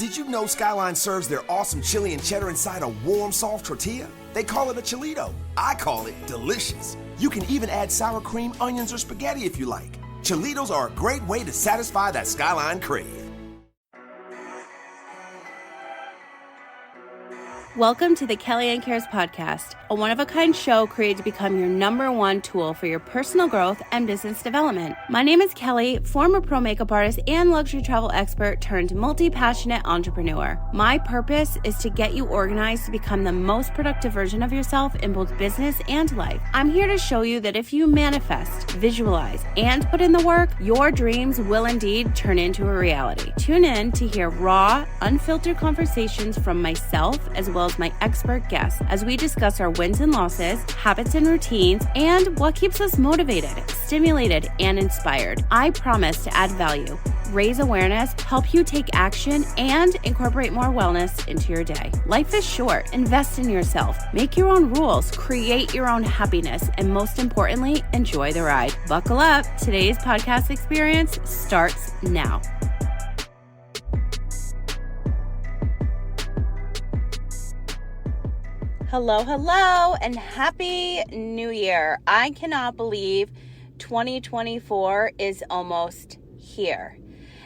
Did you know Skyline serves their awesome chili and cheddar inside a warm, soft tortilla? They call it a chilito. I call it delicious. You can even add sour cream, onions, or spaghetti if you like. Chilitos are a great way to satisfy that Skyline crave. Welcome to the Kellyanne Cares podcast, a one-of-a-kind show created to become your number one tool for your personal growth and business development. My name is Kelly, former pro makeup artist and luxury travel expert turned multi-passionate entrepreneur. My purpose is to get you organized to become the most productive version of yourself in both business and life. I'm here to show you that if you manifest, visualize, and put in the work, your dreams will indeed turn into a reality. Tune in to hear raw, unfiltered conversations from myself as well as my expert guests as we discuss our wins and losses, habits and routines, and what keeps us motivated, stimulated, and inspired. I promise to add value, raise awareness, help you take action, and incorporate more wellness into your day. Life is short. Invest in yourself. Make your own rules. Create your own happiness. And most importantly, enjoy the ride. Buckle up. Today's podcast experience starts now. Hello, and Happy New Year. I cannot believe 2024 is almost here.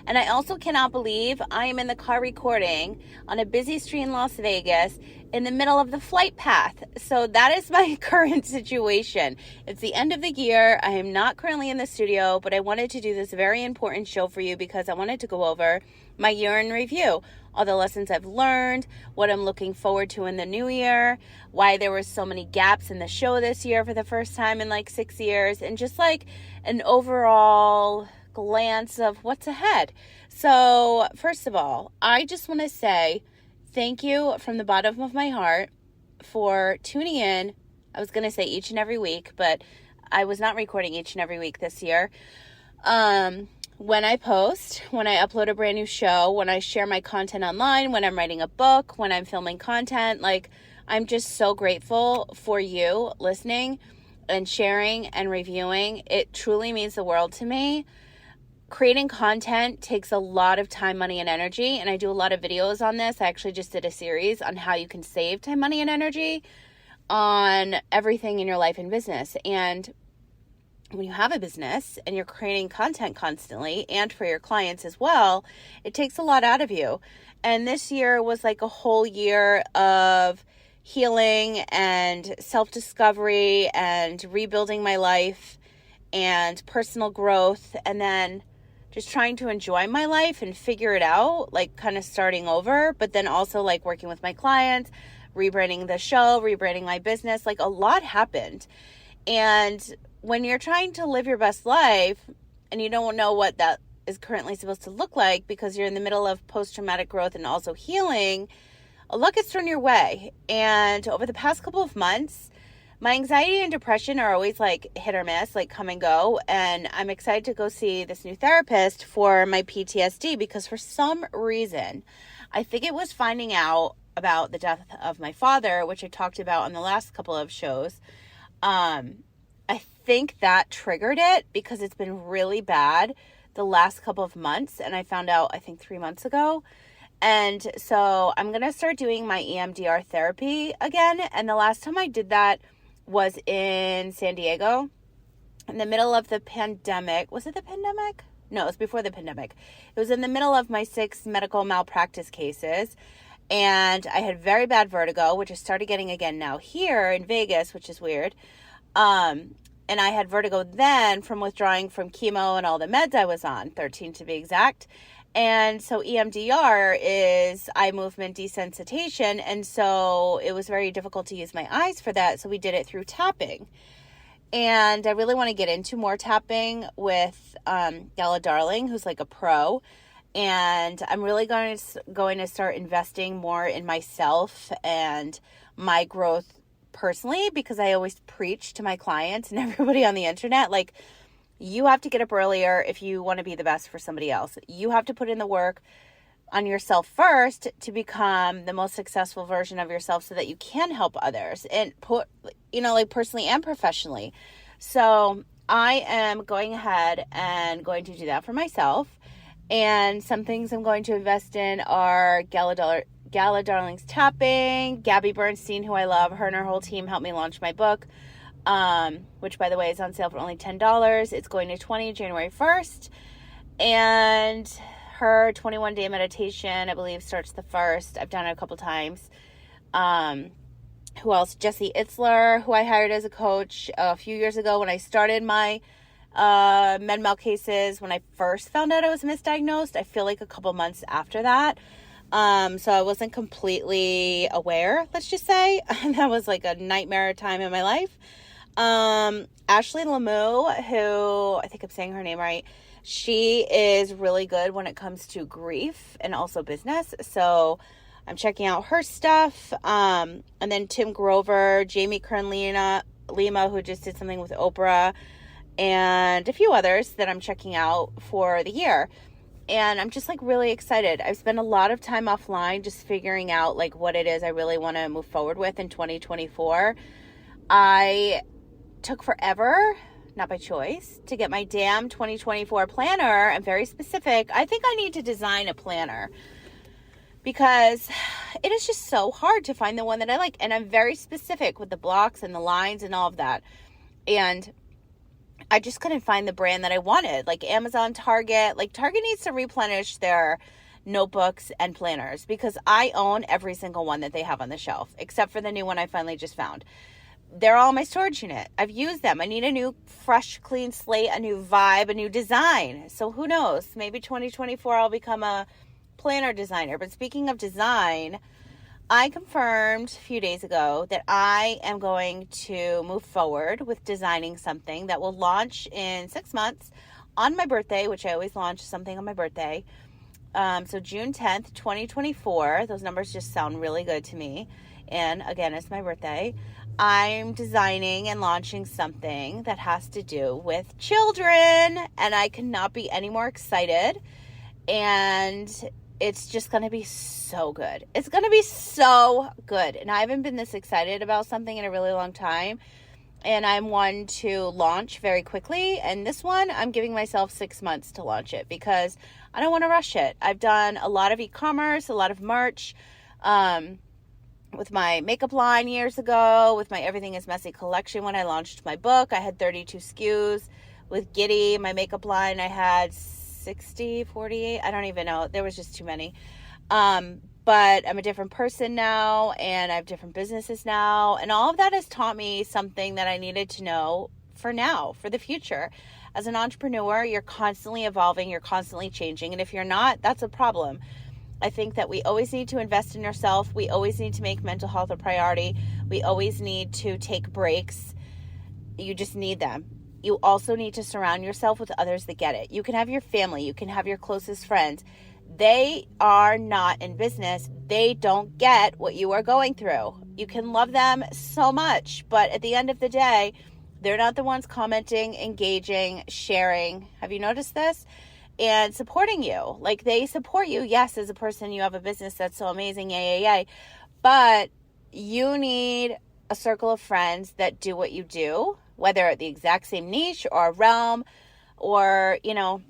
And I also cannot believe I am in the car recording on a busy street in Las Vegas in the middle of the flight path. So that is my current situation. It's the end of the year. I am not currently in the studio, but I wanted to do this very important show for you because I wanted to go over my year in review. All the lessons I've learned, what I'm looking forward to in the new year, why there were so many gaps in the show this year for the first time in like 6 years, and just like an overall glance of what's ahead. So first of all, I just want to say thank you from the bottom of my heart for tuning in. I was going to say each and every week, but I was not recording each and every week this year. When I post, when I upload a brand new show, when I share my content online, when I'm writing a book, when I'm filming content, like I'm just so grateful for you listening and sharing and reviewing. It truly means the world to me. Creating content takes a lot of time, money, and energy, and I do a lot of videos on this. I actually just did a series on how you can save time, money, and energy on everything in your life and business. And when you have a business and you're creating content constantly and for your clients as well, it takes a lot out of you. And this year was like a whole year of healing and self-discovery and rebuilding my life and personal growth, and then just trying to enjoy my life and figure it out, like kind of starting over, but then also like working with my clients, rebranding the show, rebranding my business. Like a lot happened. And when you're trying to live your best life and you don't know what that is currently supposed to look like because you're in the middle of post-traumatic growth and also healing, a lot gets thrown your way. And over the past couple of months, my anxiety and depression are always like hit or miss, like come and go. And I'm excited to go see this new therapist for my PTSD because for some reason, I think it was finding out about the death of my father, which I talked about on the last couple of shows. I think that triggered it because it's been really bad the last couple of months. And I found out, I think 3 months ago. And so I'm going to start doing my EMDR therapy again. And the last time I did that was in San Diego in the middle of the pandemic. Was it the pandemic? No, it was before the pandemic. It was in the middle of my 6 medical malpractice cases. And I had very bad vertigo, which I started getting again now here in Vegas, which is weird. And I had vertigo then from withdrawing from chemo and all the meds I was on, 13 to be exact. And so EMDR is eye movement desensitization. And so it was very difficult to use my eyes for that. So we did it through tapping. And I really want to get into more tapping with Gala Darling, who's like a pro. And I'm really going to start investing more in myself and my growth personally, because I always preach to my clients and everybody on the internet, like, you have to get up earlier if you want to be the best for somebody else. You have to put in the work on yourself first to become the most successful version of yourself so that you can help others and put, like personally and professionally. So I am going ahead and going to do that for myself. And some things I'm going to invest in are Gala Darlings Tapping, Gabby Bernstein, who I love. Her and her whole team helped me launch my book, which, by the way, is on sale for only $10. It's going to 20 January 1st. And her 21-day meditation, I believe, starts the 1st. I've done it a couple times. Who else? Jessie Itzler, who I hired as a coach a few years ago when I started my med-mal cases. When I first found out I was misdiagnosed, I feel like a couple months after that. So I wasn't completely aware, let's just say. That was like a nightmare time in my life. Ashley Lamu, who I think I'm saying her name right, she is really good when it comes to grief and also business. So I'm checking out her stuff. And then Tim Grover, Jamie Kern-Lima, who just did something with Oprah, and a few others that I'm checking out for the year. And I'm just like really excited. I've spent a lot of time offline just figuring out like what it is I really want to move forward with in 2024. I took forever, not by choice, to get my damn 2024 planner. I'm very specific. I think I need to design a planner because it is just so hard to find the one that I like. And I'm very specific with the blocks and the lines and all of that. And I just couldn't find the brand that I wanted, like Amazon, Target. Like Target needs to replenish their notebooks and planners because I own every single one that they have on the shelf, except for the new one I finally just found. They're all in my storage unit. I've used them. I need a new, fresh, clean slate, a new vibe, a new design. So who knows? Maybe 2024 I'll become a planner designer. But speaking of design, I confirmed a few days ago that I am going to move forward with designing something that will launch in 6 months on my birthday, which I always launch something on my birthday. So June 10th, 2024. Those numbers just sound really good to me. And again, it's my birthday. I'm designing and launching something that has to do with children, and I cannot be any more excited. And it's just going to be so good. It's going to be so good. And I haven't been this excited about something in a really long time. And I'm one to launch very quickly. And this one, I'm giving myself 6 months to launch it because I don't want to rush it. I've done a lot of e-commerce, a lot of merch, with my makeup line years ago, with my Everything is Messy collection. When I launched my book, I had 32 SKUs. With Giddy, my makeup line, I had 60, 48, I don't even know. There was just too many. But I'm a different person now, and I have different businesses now. And all of that has taught me something that I needed to know for now, for the future. As an entrepreneur, you're constantly evolving, you're constantly changing. And if you're not, that's a problem. I think that we always need to invest in yourself. We always need to make mental health a priority. We always need to take breaks. You just need them. You also need to surround yourself with others that get it. You can have your family. You can have your closest friends. They are not in business. They don't get what you are going through. You can love them so much, but at the end of the day, they're not the ones commenting, engaging, sharing. Have you noticed this? And supporting you. Like, they support you. Yes, as a person, you have a business that's so amazing. Yay. But you need a circle of friends that do what you do, whether at the exact same niche or realm, or, you know,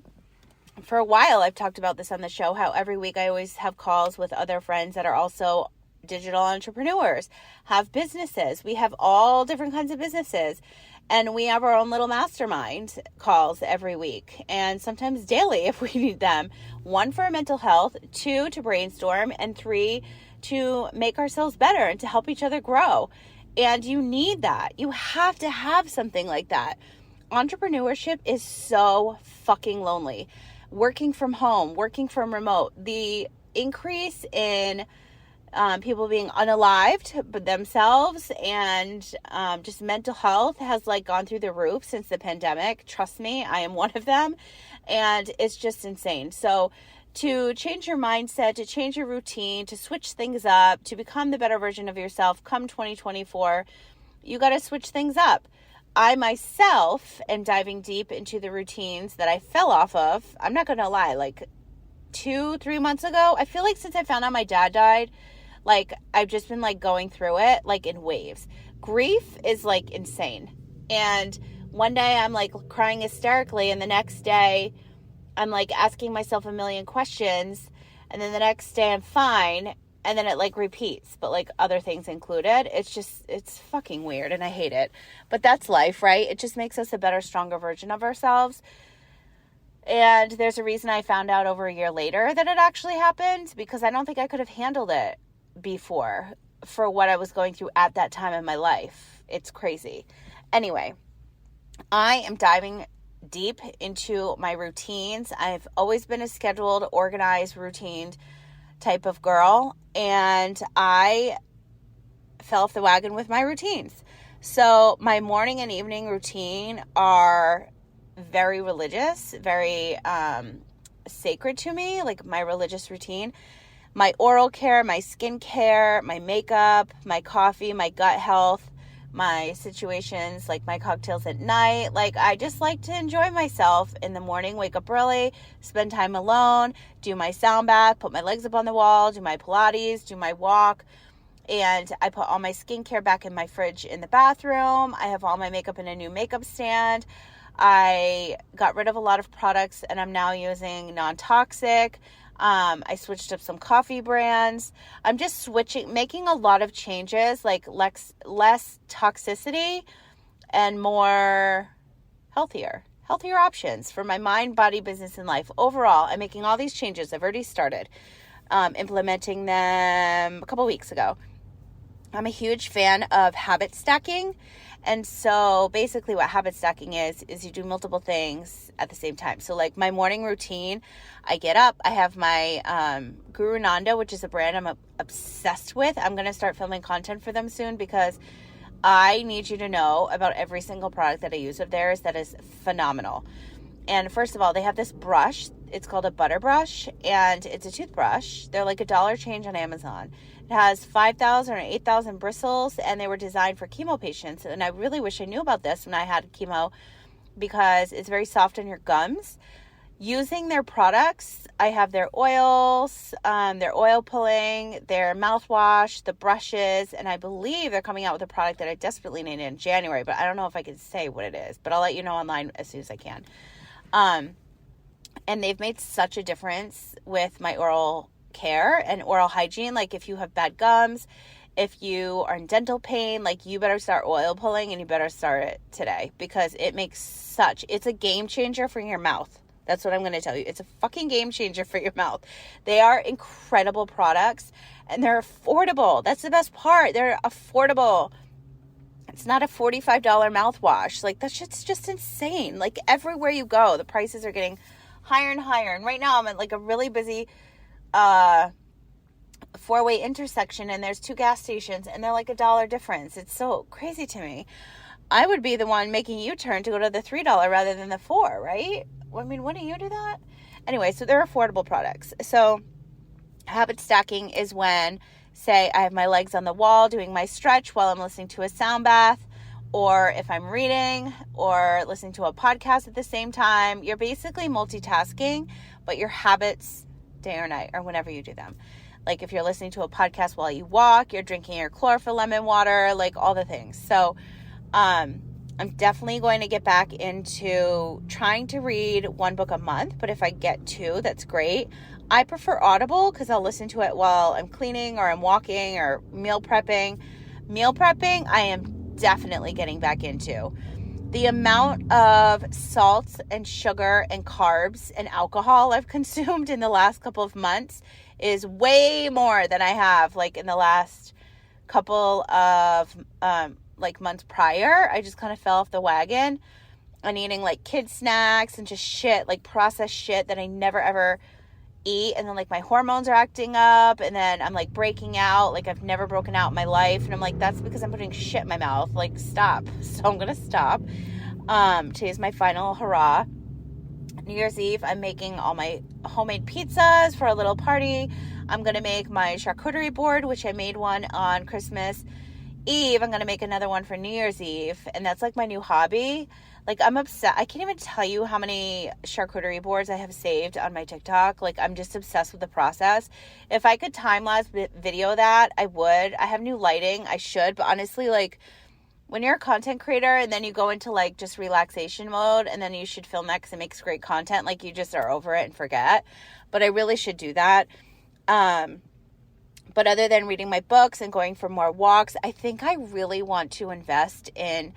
for a while, I've talked about this on the show, how every week I always have calls with other friends that are also digital entrepreneurs, have businesses. We have all different kinds of businesses. And we have our own little mastermind calls every week, and sometimes daily if we need them. 1, for mental health, 2, to brainstorm, and 3, to make ourselves better and to help each other grow. And you need that. You have to have something like that. Entrepreneurship is so fucking lonely. Working from home, working from remote, the increase in people being unalived but themselves, and just mental health has like gone through the roof since the pandemic. Trust me, I am one of them, and it's just insane. So to change your mindset, to change your routine, to switch things up, to become the better version of yourself come 2024, you got to switch things up. I myself am diving deep into the routines that I fell off of. I'm not going to lie, like 2-3 months ago, I feel like since I found out my dad died, like I've just been like going through it like in waves. Grief is like insane. And one day I'm like crying hysterically, and the next day I'm like asking myself a million questions, and then the next day I'm fine, and then it like repeats, but like other things included. It's fucking weird, and I hate it. But that's life, right? It just makes us a better, stronger version of ourselves. And there's a reason I found out over a year later that it actually happened, because I don't think I could have handled it before for what I was going through at that time in my life. It's crazy. Anyway, I am diving deep into my routines. I've always been a scheduled, organized, routine type of girl, and I fell off the wagon with my routines. So my morning and evening routine are very religious, very sacred to me, like my religious routine. My oral care, my skin care, my makeup, my coffee, my gut health, my situations, like my cocktails at night. Like, I just like to enjoy myself in the morning, wake up early, spend time alone, do my sound bath, put my legs up on the wall, do my Pilates, do my walk. And I put all my skincare back in my fridge in the bathroom. I have all my makeup in a new makeup stand. I got rid of a lot of products and I'm now using non-toxic. I switched up some coffee brands. I'm just making a lot of changes, like less toxicity and more healthier options for my mind, body, business, and life. Overall, I'm making all these changes. I've already started implementing them a couple weeks ago. I'm a huge fan of habit stacking. And so basically what habit stacking is you do multiple things at the same time. So like my morning routine, I get up, I have my Guru Nanda, which is a brand I'm obsessed with. I'm going to start filming content for them soon because I need you to know about every single product that I use of theirs that is phenomenal. And first of all, they have this brush. It's called a butter brush, and it's a toothbrush. They're like $1 change on Amazon. It has 5,000 or 8,000 bristles, and they were designed for chemo patients. And I really wish I knew about this when I had chemo, because it's very soft on your gums. Using their products, I have their oils, their oil pulling, their mouthwash, the brushes, and I believe they're coming out with a product that I desperately need in January, but I don't know if I can say what it is, but I'll let you know online as soon as I can. And they've made such a difference with my oral care and oral hygiene. Like if you have bad gums, if you are in dental pain, like you better start oil pulling, and you better start it today, because it's a game changer for your mouth. That's what I'm going to tell you. It's a fucking game changer for your mouth. They are incredible products, and they're affordable. That's the best part. They're affordable. It's not a $45 mouthwash. Like, that shit's just insane. Like, everywhere you go, the prices are getting higher and higher. And right now I'm at like a really busy four-way intersection, and there's 2 gas stations, and they're like $1 difference. It's so crazy to me. I would be the one making U-turn to go to the $3 rather than the $4, right? I mean, wouldn't you do that? Anyway, so they're affordable products. So habit stacking is when, say, I have my legs on the wall doing my stretch while I'm listening to a sound bath, or if I'm reading or listening to a podcast at the same time. You're basically multitasking, but your habits day or night, or whenever you do them. Like if you're listening to a podcast while you walk, you're drinking your chlorophyll lemon water, like all the things. So I'm definitely going to get back into trying to read 1 book a month, but if I get 2, that's great. I prefer Audible because I'll listen to it while I'm cleaning or I'm walking or meal prepping. Meal prepping, I am definitely getting back into. The amount of salt and sugar and carbs and alcohol I've consumed in the last couple of months is way more than I have like in the last couple of like months prior. I just kind of fell off the wagon on eating like kid snacks and just shit, like processed shit that I never ever eat. And then like my hormones are acting up, and then I'm like breaking out like I've never broken out in my life, and I'm like, that's because I'm putting shit in my mouth. Like, stop. So I'm gonna stop. Today's my final hurrah. New Year's Eve, I'm making all my homemade pizzas for a little party. I'm gonna make my charcuterie board, which I made one on Christmas Eve. I'm gonna make another one for New Year's Eve, and that's like my new hobby. Like, I'm obsessed. I can't even tell you how many charcuterie boards I have saved on my TikTok. Like, I'm just obsessed with the process. If I could time-lapse video that, I would. I have new lighting. I should. But honestly, like, when you're a content creator and then you go into like just relaxation mode and then you should film that because it makes great content, like you just are over it and forget. But I really should do that. But other than reading my books and going for more walks, I think I really want to invest in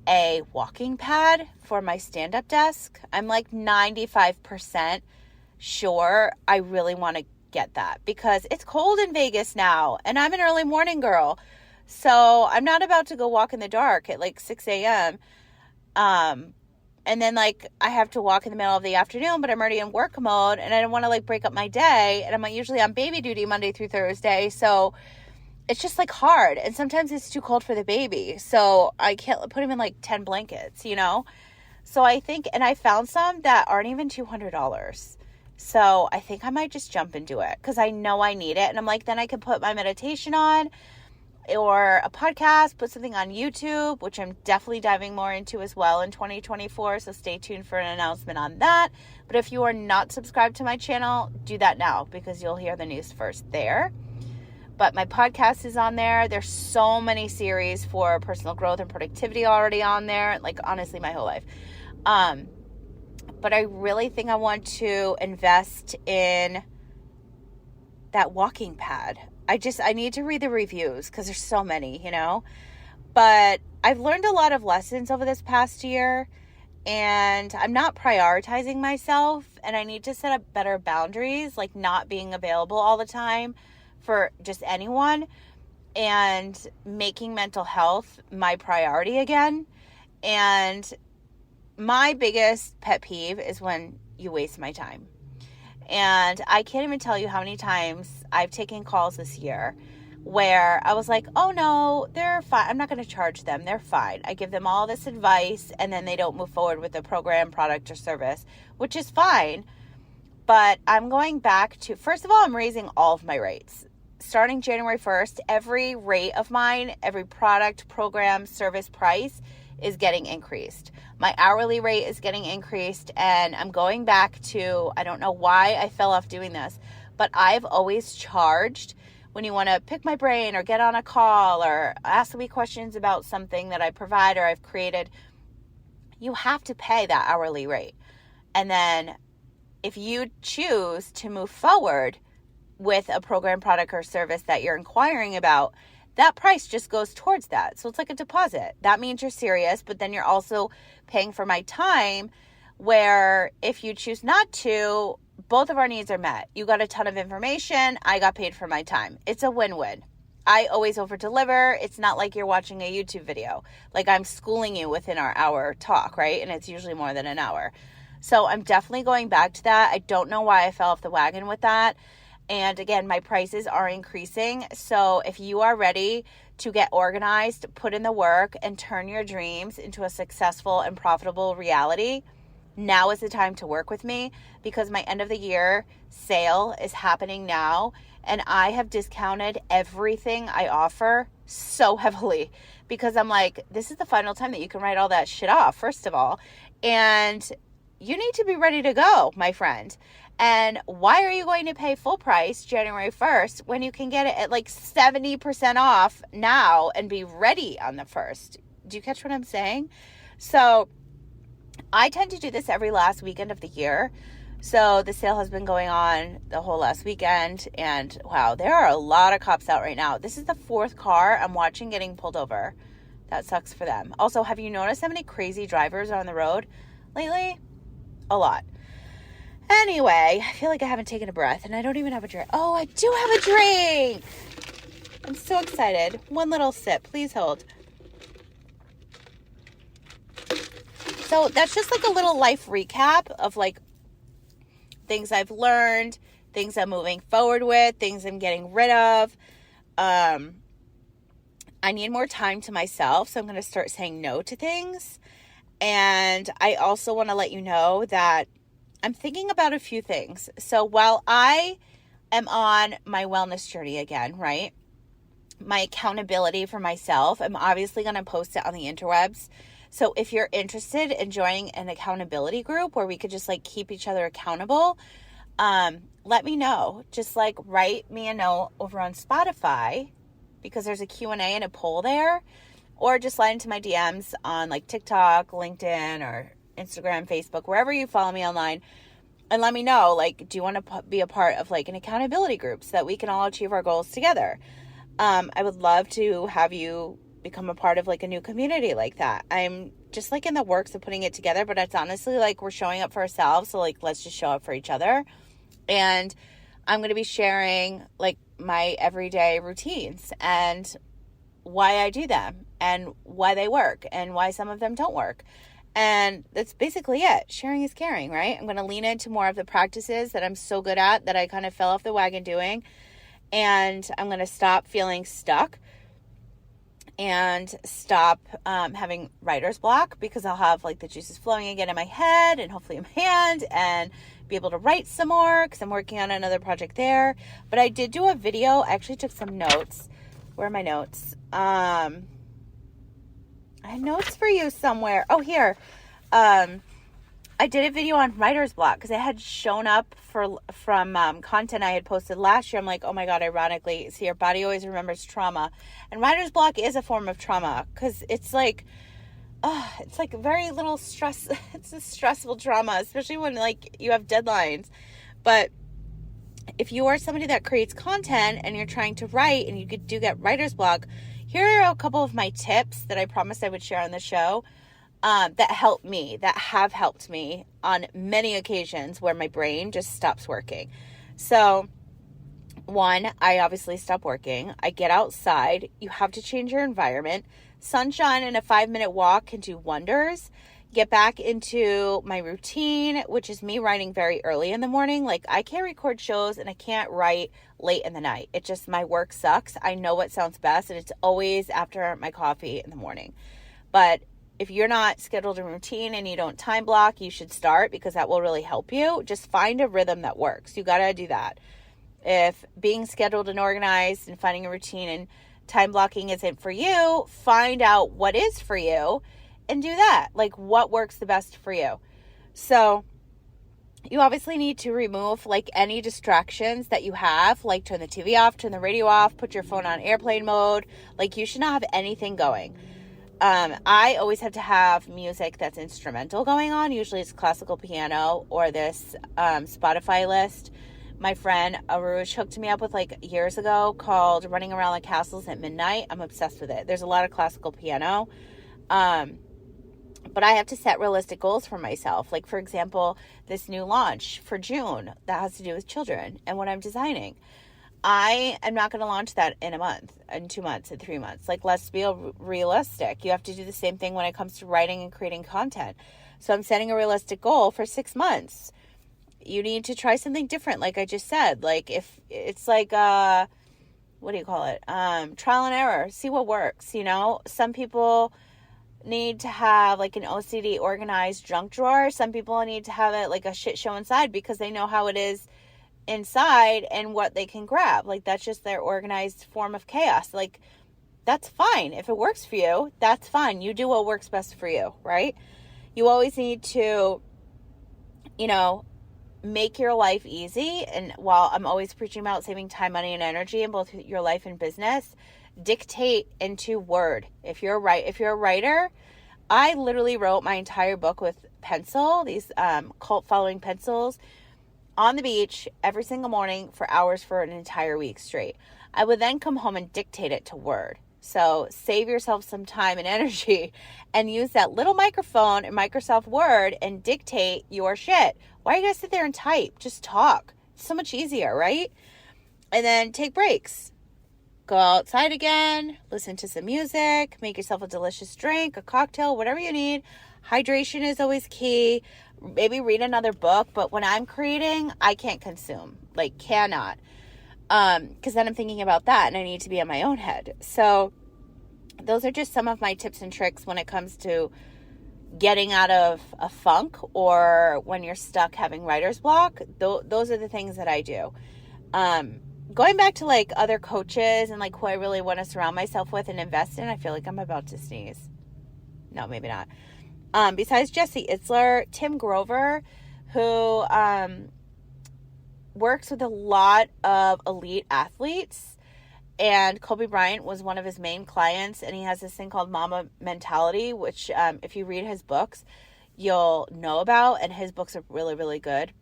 a walking pad for my stand-up desk. I'm like 95% sure I really want to get that because it's cold in Vegas now and I'm an early morning girl. So I'm not about to go walk in the dark at like 6 a.m. And then like I have to walk in the middle of the afternoon, but I'm already in work mode and I don't want to like break up my day. And I'm like usually on baby duty Monday through Thursday. So it's just like hard. And sometimes it's too cold for the baby. So I can't put him in like 10 blankets, you know? So I think, and I found some that aren't even $200. So I think I might just jump into it because I know I need it. And I'm like, then I can put my meditation on or a podcast, put something on YouTube, which I'm definitely diving more into as well in 2024. So stay tuned for an announcement on that. But if you are not subscribed to my channel, do that now because you'll hear the news first there. But my podcast is on there. There's so many series for personal growth and productivity already on there. Like honestly, my whole life. But I really think I want to invest in that walking pad. I need to read the reviews because there's so many, you know. But I've learned a lot of lessons over this past year and I'm not prioritizing myself and I need to set up better boundaries, like not being available all the time for just anyone and making mental health my priority again. And my biggest pet peeve is when you waste my time. And I can't even tell you how many times I've taken calls this year where I was like, oh no, they're fine. I'm not going to charge them. They're fine. I give them all this advice and then they don't move forward with the program, product, or service, which is fine. But I'm going back to, first of all, I'm raising all of my rates. Starting January 1st, every rate of mine, every product, program, service, price is getting increased. My hourly rate is getting increased and I'm going back to, I don't know why I fell off doing this, but I've always charged when you want to pick my brain or get on a call or ask me questions about something that I provide or I've created, you have to pay that hourly rate. And then if you choose to move forward with a program, product, or service that you're inquiring about, that price just goes towards that. So it's like a deposit. That means you're serious, but then you're also paying for my time where if you choose not to, both of our needs are met. You got a ton of information. I got paid for my time. It's a win-win. I always over-deliver. It's not like you're watching a YouTube video. Like I'm schooling you within our hour talk, right? And it's usually more than an hour. So I'm definitely going back to that. I don't know why I fell off the wagon with that. And again, my prices are increasing. So if you are ready to get organized, put in the work, and turn your dreams into a successful and profitable reality, now is the time to work with me because my end of the year sale is happening now. And I have discounted everything I offer so heavily because I'm like, this is the final time that you can write all that shit off, first of all. And you need to be ready to go, my friend. And why are you going to pay full price January 1st when you can get it at like 70% off now and be ready on the 1st? Do you catch what I'm saying? So I tend to do this every last weekend of the year. So the sale has been going on the whole last weekend. And wow, there are a lot of cops out right now. This is the 4th car I'm watching getting pulled over. That sucks for them. Also, have you noticed how many crazy drivers are on the road lately? A lot. Anyway, I feel like I haven't taken a breath and I don't even have a drink. Oh, I do have a drink. I'm so excited. One little sip. Please hold. So that's just like a little life recap of like things I've learned, things I'm moving forward with, things I'm getting rid of. I need more time to myself, so I'm going to start saying no to things. And I also want to let you know that I'm thinking about a few things. So while I am on my wellness journey again, right? My accountability for myself, I'm obviously going to post it on the interwebs. So if you're interested in joining an accountability group where we could just like keep each other accountable, let me know. Just like write me a note over on Spotify because there's a Q&A and a poll there. or just slide into my DMs on like TikTok, LinkedIn, or Instagram, Facebook, wherever you follow me online, and let me know, like, do you want to be a part of like an accountability group so that we can all achieve our goals together? I would love to have you become a part of like a new community like that. I'm just like in the works of putting it together, but it's honestly like we're showing up for ourselves. So like, let's just show up for each other. And I'm going to be sharing like my everyday routines and why I do them and why they work and why some of them don't work. And that's basically it. Sharing is caring, right? I'm going to lean into more of the practices that I'm so good at that I kind of fell off the wagon doing. And I'm going to stop feeling stuck and stop having writer's block, because I'll have like the juices flowing again in my head and hopefully in my hand, and be able to write some more because I'm working on another project there. But I did do a video. I actually took some notes. Where are my notes? I had notes for you somewhere. Oh, here. I did a video on writer's block because it had shown up from content I had posted last year. I'm like, oh my God, ironically, see, your body always remembers trauma. And writer's block is a form of trauma because it's like very little stress. It's a stressful trauma, especially when like you have deadlines. But if you are somebody that creates content and you're trying to write and you do get writer's block, here are a couple of my tips that I promised I would share on the show. That have helped me on many occasions where my brain just stops working. So, one, I obviously stop working. I get outside. You have to change your environment. Sunshine and a 5-minute walk can do wonders. Get back into my routine, which is me writing very early in the morning. Like, I can't record shows and I can't write late in the night. It just, my work sucks. I know what sounds best, and it's always after my coffee in the morning. But if you're not scheduled a routine and you don't time block, you should start, because that will really help you. Just find a rhythm that works. You got to do that. If being scheduled and organized and finding a routine and time blocking isn't for you, find out what is for you and do that. Like, what works the best for you. So you obviously need to remove like any distractions that you have, like turn the TV off, turn the radio off, put your phone on airplane mode. Like, you should not have anything going. I always have to have music that's instrumental going on. Usually it's classical piano or this Spotify list my friend Arush hooked me up with like years ago called Running Around Like Castles at Midnight. I'm obsessed with it. There's a lot of classical piano. But I have to set realistic goals for myself. Like, for example, this new launch for June that has to do with children and what I'm designing. I am not going to launch that in a month, in 2 months, in 3 months. Like, let's be realistic. You have to do the same thing when it comes to writing and creating content. So I'm setting a realistic goal for 6 months. You need to try something different, like I just said. Like, if it's like, what do you call it? Trial and error. See what works, you know? Some people need to have like an OCD organized junk drawer. Some people need to have it like a shit show inside because they know how it is inside and what they can grab. Like, that's just their organized form of chaos. Like, that's fine. If it works for you, that's fine. You do what works best for you, right? You always need to, you know, make your life easy. And while I'm always preaching about saving time, money, and energy in both your life and business, dictate into Word. If you're a writer, I literally wrote my entire book with pencil, these cult following pencils, on the beach every single morning for hours for an entire week straight. I would then come home and dictate it to Word. So save yourself some time and energy and use that little microphone in Microsoft Word and dictate your shit. Why are you guys sit there and type? Just talk. It's so much easier, right? And then take breaks. Go outside again, listen to some music, make yourself a delicious drink, a cocktail, whatever you need. Hydration is always key. Maybe read another book, but when I'm creating, I can't consume, like cannot. Because then I'm thinking about that and I need to be in my own head. So those are just some of my tips and tricks when it comes to getting out of a funk or when you're stuck having writer's block. Those are the things that I do. Going back to like other coaches and like who I really want to surround myself with and invest in, I feel like I'm about to sneeze. No, maybe not. Besides Jesse Itzler, Tim Grover, who works with a lot of elite athletes And Kobe Bryant was one of his main clients, and he has this thing called Mama Mentality, which if you read his books, you'll know about, and his books are really, really good.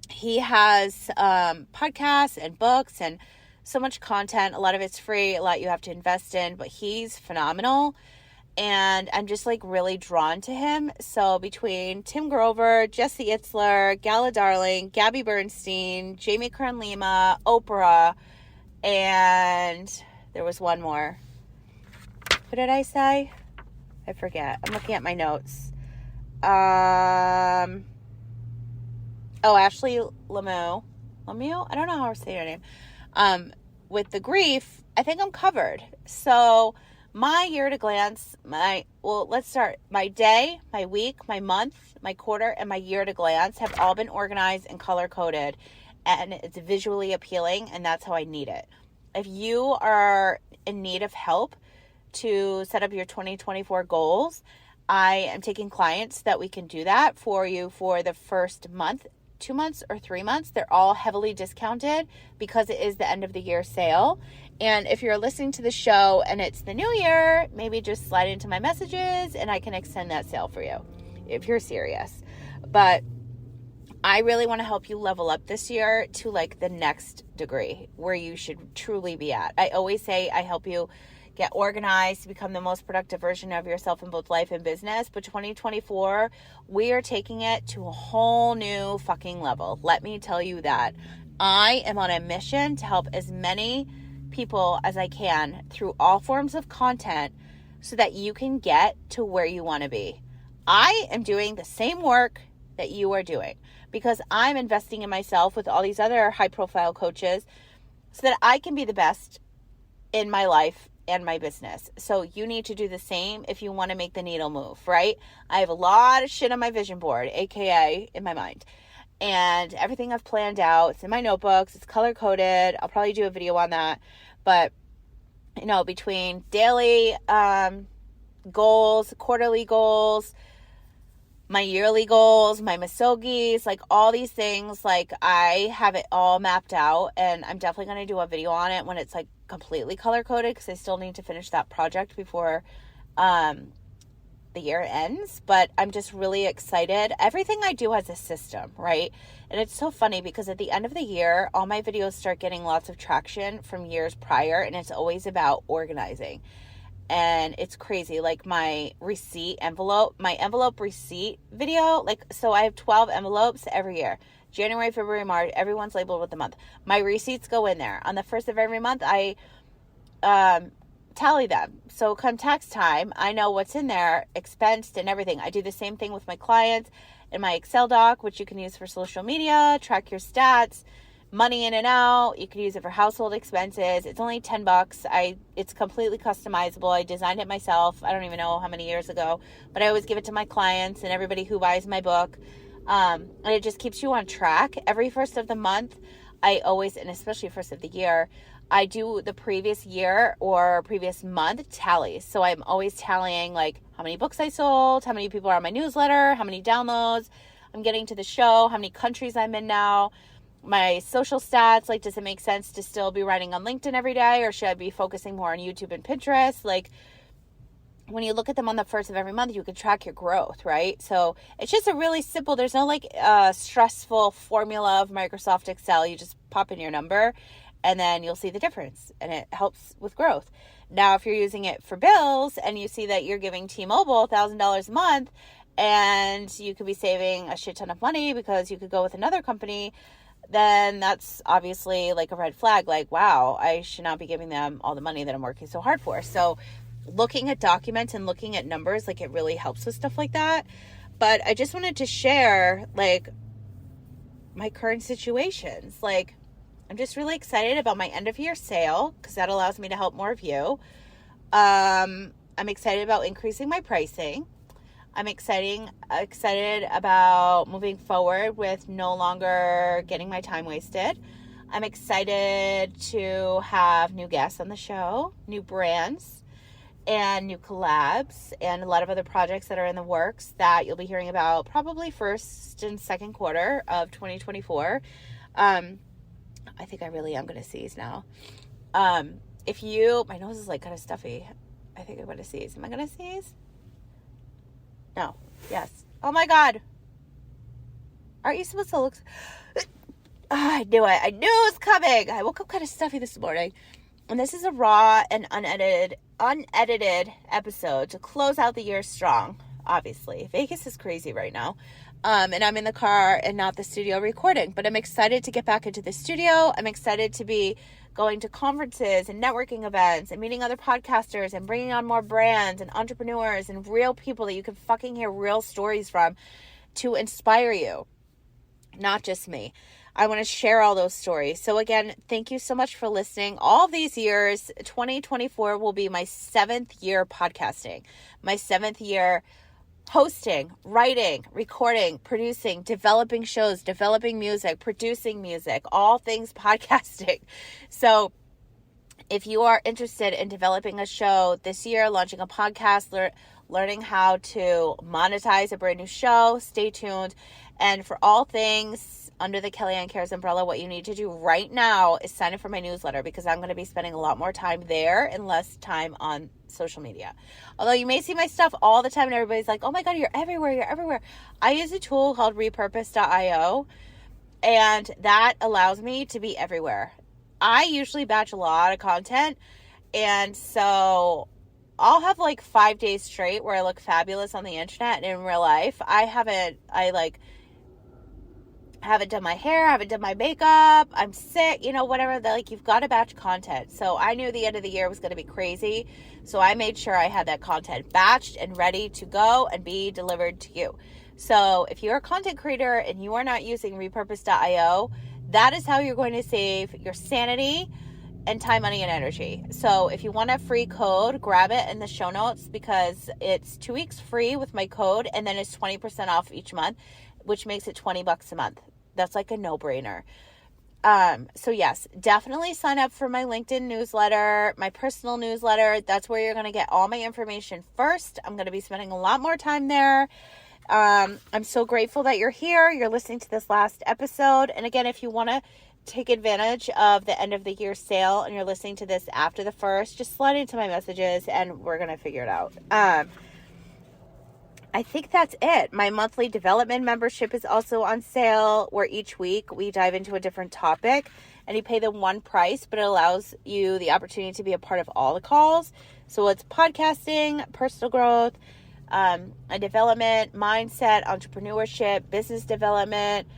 He has podcasts and books and so much content. A lot of it's free, a lot you have to invest in, but he's phenomenal. And I'm just like really drawn to him. So between Tim Grover, Jesse Itzler, Gala Darling, Gabby Bernstein, Jamie Kern Lima, Oprah, and there was one more. What did I say? I forget. I'm looking at my notes. Ashley Lemieux. Lemieux? I don't know how to say her name. With the grief, I think I'm covered. So my year at a glance, let's start. My day, my week, my month, my quarter, and my year at a glance have all been organized and color-coded, and it's visually appealing, and that's how I need it. If you are in need of help to set up your 2024 goals, I am taking clients that we can do that for you for the first month, 2 months, or 3 months. They're all heavily discounted because it is the end of the year sale. And if you're listening to the show and it's the new year, maybe just slide into my messages and I can extend that sale for you if you're serious. But I really want to help you level up this year to like the next degree where you should truly be at. I always say I help you get organized to become the most productive version of yourself in both life and business. But 2024, we are taking it to a whole new fucking level. Let me tell you that. I am on a mission to help as many people as I can through all forms of content so that you can get to where you want to be. I am doing the same work that you are doing because I'm investing in myself with all these other high profile coaches so that I can be the best in my life and my business. So you need to do the same if you want to make the needle move, right? I have a lot of shit on my vision board, aka in my mind. And everything I've planned out, it's in my notebooks, it's color coded. I'll probably do a video on that. But, between daily goals, quarterly goals, my yearly goals, my misogis, like all these things, like I have it all mapped out, and I'm definitely going to do a video on it when it's like completely color coded because I still need to finish that project before the year ends. But I'm just really excited. Everything I do has a system, right? And it's so funny because at the end of the year, all my videos start getting lots of traction from years prior, and it's always about organizing. And it's crazy. Like my envelope receipt video, so I have 12 envelopes every year. January, February, March, everyone's labeled with the month. My receipts go in there. On the first of every month, I tally them. So come tax time, I know what's in there, expensed and everything. I do the same thing with my clients in my Excel doc, which you can use for social media, track your stats, money in and out. You can use it for household expenses. It's only $10. It's completely customizable. I designed it myself. I don't even know how many years ago, but I always give it to my clients and everybody who buys my book. And it just keeps you on track. Every first of the month, I always, and especially first of the year, I do the previous year or previous month tallies. So I'm always tallying like how many books I sold, how many people are on my newsletter, how many downloads I'm getting to the show, how many countries I'm in now, my social stats. Like, does it make sense to still be writing on LinkedIn every day, or should I be focusing more on YouTube and Pinterest? Like, when you look at them on the first of every month, you can track your growth, right? So it's just a really simple, there's no like stressful formula of Microsoft Excel. You just pop in your number and then you'll see the difference, and it helps with growth. Now, if you're using it for bills and you see that you're giving T-Mobile $1,000 a month and you could be saving a shit ton of money because you could go with another company, then that's obviously like a red flag. Like, wow, I should not be giving them all the money that I'm working so hard for. So looking at documents and looking at numbers, like, it really helps with stuff like that. But I just wanted to share like my current situations. Like, I'm just really excited about my end of year sale because that allows me to help more of you. I'm excited about increasing my pricing. I'm excited about moving forward with no longer getting my time wasted. I'm excited to have new guests on the show, new brands, and new collabs, and a lot of other projects that are in the works that you'll be hearing about probably first and second quarter of 2024. I think I really am going to seize now. my nose is like kind of stuffy. I think I'm going to sneeze. Am I going to sneeze? No. Yes. Oh my God. Aren't you supposed to look? I knew it. I knew it was coming. I woke up kind of stuffy this morning. And this is a raw and unedited episode to close out the year strong, obviously. Vegas is crazy right now. And I'm in the car and not the studio recording. But I'm excited to get back into the studio. I'm excited to be going to conferences and networking events and meeting other podcasters and bringing on more brands and entrepreneurs and real people that you can fucking hear real stories from to inspire you, not just me. I want to share all those stories. So again, thank you so much for listening. All these years, 2024 will be my 7th year podcasting, my 7th year hosting, writing, recording, producing, developing shows, developing music, producing music, all things podcasting. So if you are interested in developing a show this year, launching a podcast, learning how to monetize a brand new show, stay tuned. And for all things under the Kellyanne Cares umbrella, what you need to do right now is sign up for my newsletter, because I'm going to be spending a lot more time there and less time on social media. Although you may see my stuff all the time and everybody's like, oh my God, you're everywhere. I use a tool called Repurpose.io, and that allows me to be everywhere. I usually batch a lot of content, and so I'll have like 5 days straight where I look fabulous on the internet, and in real life, I haven't done my hair, haven't done my makeup, I'm sick, whatever. Like, you've got to batch content. So I knew the end of the year was going to be crazy. So I made sure I had that content batched and ready to go and be delivered to you. So if you're a content creator and you are not using Repurpose.io, that is how you're going to save your sanity and time, money, and energy. So if you want a free code, grab it in the show notes, because it's 2 weeks free with my code, and then it's 20% off each month, which makes it $20 a month. That's like a no-brainer. So yes, definitely sign up for my LinkedIn newsletter, my personal newsletter. That's where you're going to get all my information first. I'm going to be spending a lot more time there. I'm so grateful that you're here. You're listening to this last episode. And again, if you want to take advantage of the end of the year sale and you're listening to this after the 1st, just slide into my messages and we're going to figure it out. I think that's it. My monthly development membership is also on sale, where each week we dive into a different topic and you pay the one price, but it allows you the opportunity to be a part of all the calls. So it's podcasting, personal growth, and development, mindset, entrepreneurship, business development.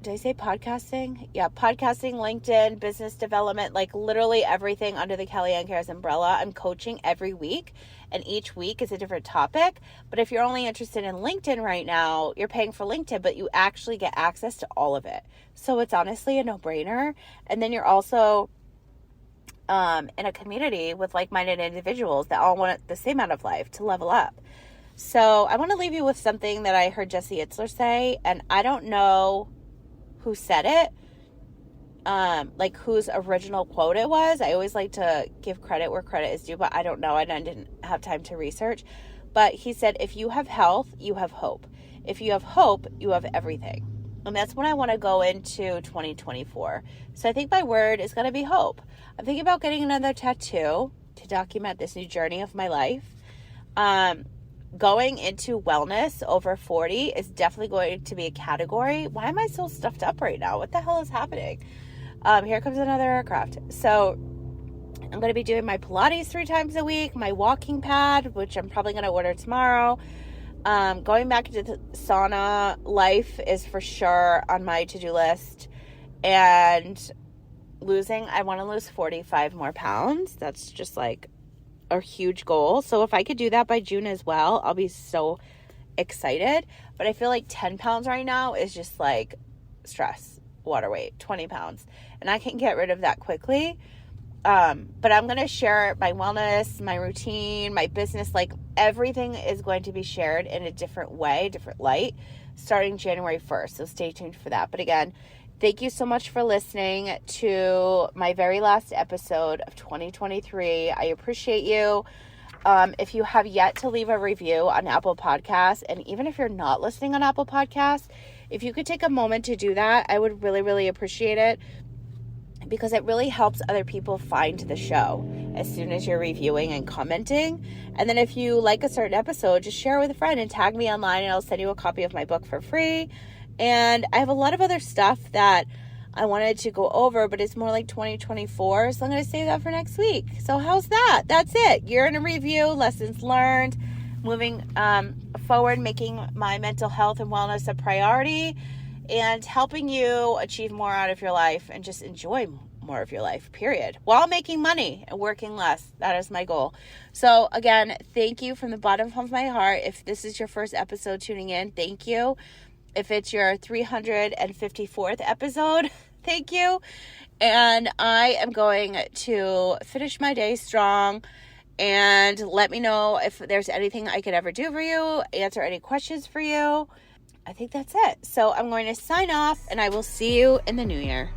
Did I say podcasting? Yeah, podcasting, LinkedIn, business development, like literally everything under the Kellyanne Cares umbrella. I'm coaching every week, and each week is a different topic. But if you're only interested in LinkedIn right now, you're paying for LinkedIn, but you actually get access to all of it. So it's honestly a no-brainer. And then you're also in a community with like-minded individuals that all want the same out of life, to level up. So I want to leave you with something that I heard Jesse Itzler say, and I don't know who said it, like whose original quote it was. I always like to give credit where credit is due, but I don't know, and I didn't have time to research. But he said, if you have health, you have hope. If you have hope, you have everything. And that's when I want to go into 2024. So I think my word is going to be hope. I'm thinking about getting another tattoo to document this new journey of my life. Going into wellness over 40 is definitely going to be a category. Why am I so stuffed up right now? What the hell is happening? Here comes another aircraft. So I'm going to be doing my Pilates 3 times a week, my walking pad, which I'm probably going to order tomorrow. Going back into the sauna life is for sure on my to-do list. And I want to lose 45 more pounds. That's just like a huge goal. So if I could do that by June as well, I'll be so excited. But I feel like 10 pounds right now is just like stress, water weight, 20 pounds. And I can get rid of that quickly. But I'm going to share my wellness, my routine, my business, like everything is going to be shared in a different way, different light, starting January 1st. So stay tuned for that. But again, thank you so much for listening to my very last episode of 2023. I appreciate you. If you have yet to leave a review on Apple Podcasts, and even if you're not listening on Apple Podcasts, if you could take a moment to do that, I would really, really appreciate it. because it really helps other people find the show as soon as you're reviewing and commenting. And then if you like a certain episode, just share it with a friend and tag me online, and I'll send you a copy of my book for free. And I have a lot of other stuff that I wanted to go over, but it's more like 2024, so I'm going to save that for next week. So how's that? That's it. Year in a review, lessons learned, moving forward, making my mental health and wellness a priority, and helping you achieve more out of your life and just enjoy more of your life, period, while making money and working less. That is my goal. So again, thank you from the bottom of my heart. If this is your first episode tuning in, thank you. If it's your 354th episode, thank you. And I am going to finish my day strong, and let me know if there's anything I could ever do for you, answer any questions for you. I think that's it. So I'm going to sign off, and I will see you in the new year.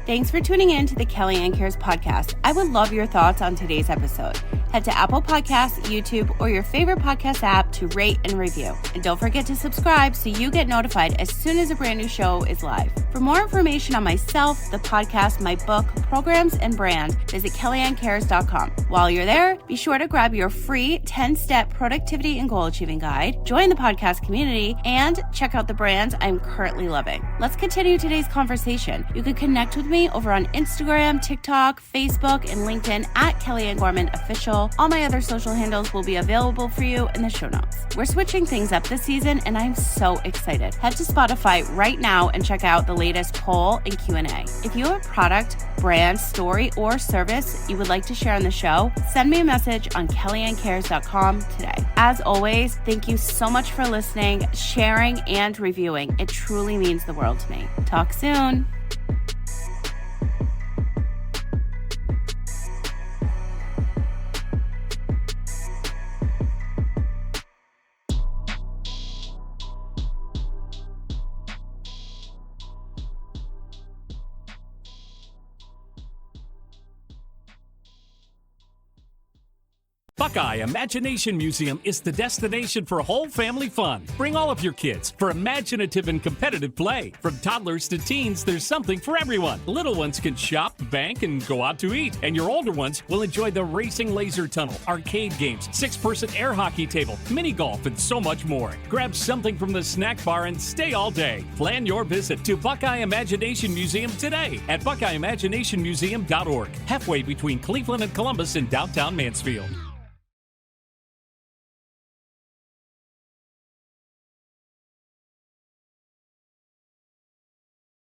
Thanks for tuning in to the Kellyanne Cares podcast. I would love your thoughts on today's episode. Head to Apple Podcasts, YouTube, or your favorite podcast app to rate and review. And don't forget to subscribe so you get notified as soon as a brand new show is live. For more information on myself, the podcast, my book, programs, and brand, visit KellyanneCares.com. While you're there, be sure to grab your free 10-step productivity and goal achieving guide, join the podcast community, and check out the brands I'm currently loving. Let's continue today's conversation. You can connect with me over on Instagram, TikTok, Facebook, and LinkedIn at Kellyanne Gorman Official. All my other social handles will be available for you in the show notes. We're switching things up this season, and I'm so excited. Head to Spotify right now and check out the latest poll and Q&A. If you have a product, brand, story, or service you would like to share on the show, send me a message on KellyanneCares.com today. As always, thank you so much for listening, sharing, and reviewing. It truly means the world to me. Talk soon. Buckeye Imagination Museum is the destination for whole family fun. Bring all of your kids for imaginative and competitive play. From toddlers to teens, there's something for everyone. Little ones can shop, bank, and go out to eat. And your older ones will enjoy the racing laser tunnel, arcade games, 6-person air hockey table, mini golf, and so much more. Grab something from the snack bar and stay all day. Plan your visit to Buckeye Imagination Museum today at BuckeyeImaginationMuseum.org, halfway between Cleveland and Columbus in downtown Mansfield.